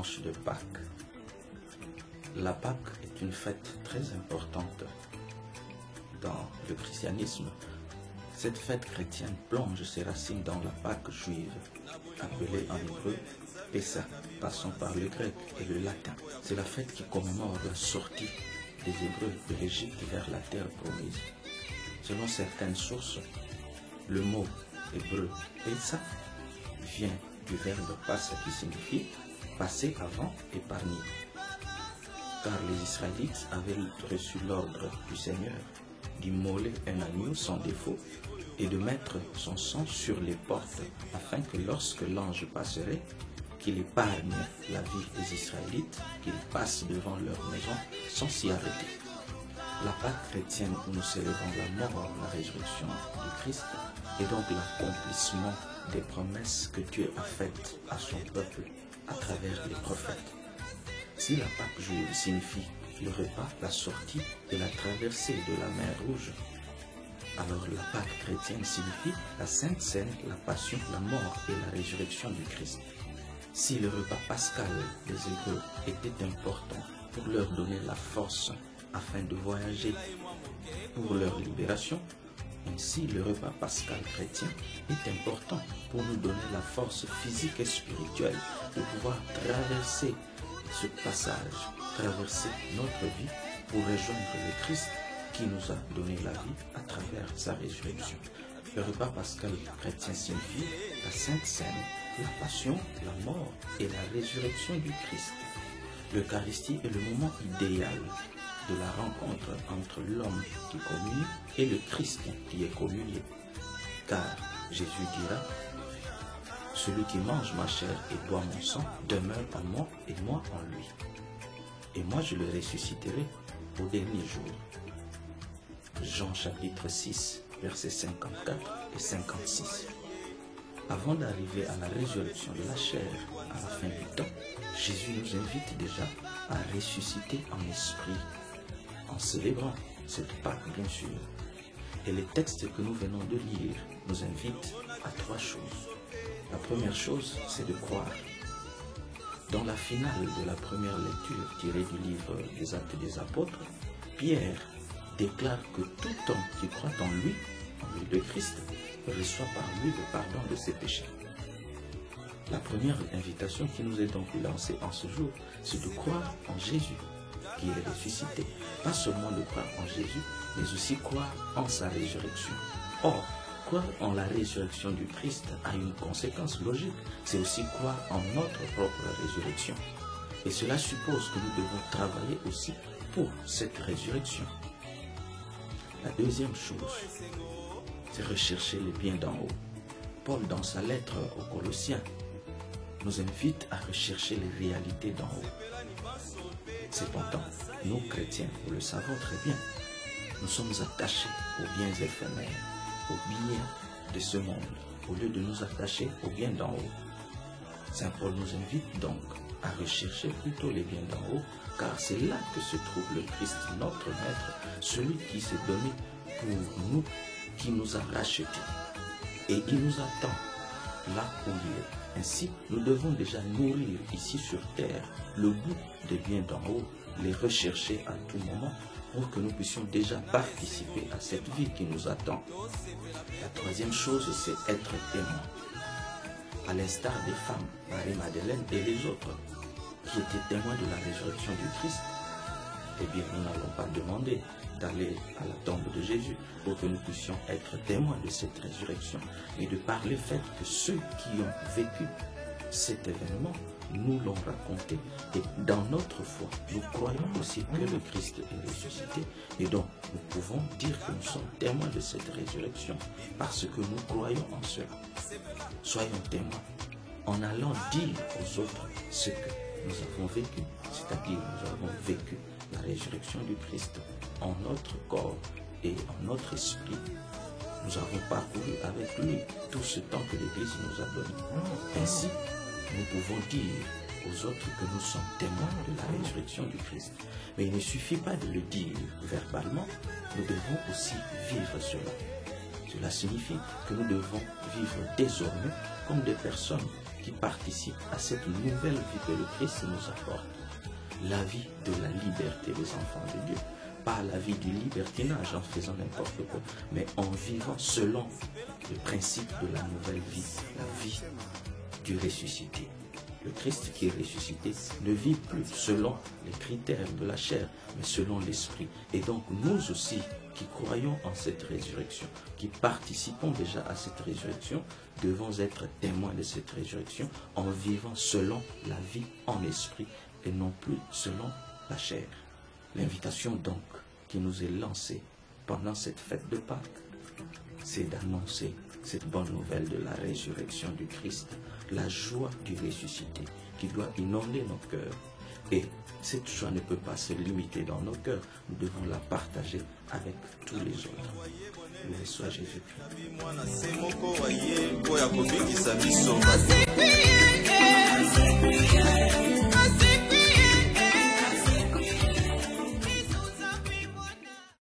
dimanche de Pâques. La Pâque est une fête très importante dans le christianisme. Cette fête chrétienne plonge ses racines dans la Pâque juive, appelée en hébreu Pessah, passant par le grec et le latin. C'est la fête qui commémore la sortie des Hébreux de l'Égypte vers la terre promise. Selon certaines sources, le mot hébreu Pessah vient du verbe passa qui signifie passer avant et parmi. Car les Israélites avaient reçu l'ordre du Seigneur d'immoler un agneau sans défaut et de mettre son sang sur les portes afin que lorsque l'ange passerait, qu'il épargne la vie des Israélites, qu'il passe devant leur maison sans s'y arrêter. La Pâque chrétienne où nous célébrons la mort, la résurrection du Christ est donc l'accomplissement des promesses que Dieu a faites à son peuple à travers les prophètes. Si la Pâque juive signifie le repas, la sortie et la traversée de la mer Rouge, alors la Pâque chrétienne signifie la Sainte Seine, la passion, la mort et la résurrection du Christ. Si le repas pascal des Hébreux était important pour leur donner la force afin de voyager pour leur libération, ainsi le repas pascal chrétien est important pour nous donner la force physique et spirituelle de pouvoir traverser ce passage, traverser notre vie pour rejoindre le Christ qui nous a donné la vie à travers sa résurrection. Le repas pascal chrétien signifie la Sainte Seine, la passion, la mort et la résurrection du Christ. L'Eucharistie est le moment idéal de la rencontre entre l'homme qui communie et le Christ qui est communié. Car Jésus dira, « Celui qui mange ma chair et boit mon sang demeure en moi et moi en lui. Et moi je le ressusciterai au dernier jour. » Jean chapitre 6, versets 54 et 56. Avant d'arriver à la résurrection de la chair à la fin du temps, Jésus nous invite déjà à ressusciter en esprit, en célébrant cette Pâque bien sûr. Et les textes que nous venons de lire nous invitent à trois choses. La première chose, c'est de croire. Dans la finale de la première lecture tirée du livre des Actes des Apôtres, Pierre déclare que tout homme qui croit en lui le Christ, reçoit par lui le pardon de ses péchés. La première invitation qui nous est donc lancée en ce jour, c'est de croire en Jésus, qui est ressuscité. Pas seulement de croire en Jésus, mais aussi croire en sa résurrection. Or, croire en la résurrection du Christ a une conséquence logique, c'est aussi croire en notre propre résurrection. Et cela suppose que nous devons travailler aussi pour cette résurrection. La deuxième chose, c'est rechercher les biens d'en haut. Paul, dans sa lettre aux Colossiens, nous invite à rechercher les réalités d'en haut. Cependant, nous chrétiens, nous le savons très bien, nous sommes attachés aux biens éphémères, aux biens de ce monde, au lieu de nous attacher aux biens d'en haut. Saint Paul nous invite donc à rechercher plutôt les biens d'en haut, car c'est là que se trouve le Christ, notre Maître, celui qui s'est donné pour nous, qui nous a rachetés. Et il nous attend là où il est. Ainsi, nous devons déjà nourrir ici sur terre le goût des biens d'en haut, les rechercher à tout moment pour que nous puissions déjà participer à cette vie qui nous attend. La troisième chose, c'est être témoin. À l'instar des femmes, Marie-Madeleine et les autres, qui étaient témoins de la résurrection du Christ, eh bien, nous n'allons pas demander d'aller à la tombe de Jésus pour que nous puissions être témoins de cette résurrection, mais de par le fait que ceux qui ont vécu cet événement nous l'ont raconté, et dans notre foi, nous croyons aussi que le Christ est ressuscité, et donc nous pouvons dire que nous sommes témoins de cette résurrection, parce que nous croyons en cela. Soyons témoins en allant dire aux autres ce que nous avons vécu, c'est-à-dire nous avons vécu la résurrection du Christ en notre corps et en notre esprit. Nous avons parcouru avec lui tout ce temps que l'Église nous a donné. Ainsi, nous pouvons dire aux autres que nous sommes témoins de la résurrection du Christ. Mais il ne suffit pas de le dire verbalement, nous devons aussi vivre cela. Cela signifie que nous devons vivre désormais comme des personnes qui qui participent à cette nouvelle vie que le Christ nous apporte. La vie de la liberté des enfants de Dieu. Pas la vie du libertinage en faisant n'importe quoi, mais en vivant selon le principe de la nouvelle vie, la vie du ressuscité. Le Christ qui est ressuscité ne vit plus selon les critères de la chair, mais selon l'esprit. Et donc nous aussi, qui croyons en cette résurrection, qui participons déjà à cette résurrection, devons être témoins de cette résurrection en vivant selon la vie en esprit et non plus selon la chair. L'invitation donc qui nous est lancée pendant cette fête de Pâques, c'est d'annoncer cette bonne nouvelle de la résurrection du Christ, la joie du ressuscité qui doit inonder nos cœurs. Et cette joie ne peut pas se limiter dans nos cœurs, nous devons la partager avec tous les autres. Loué soit Jésus-Christ.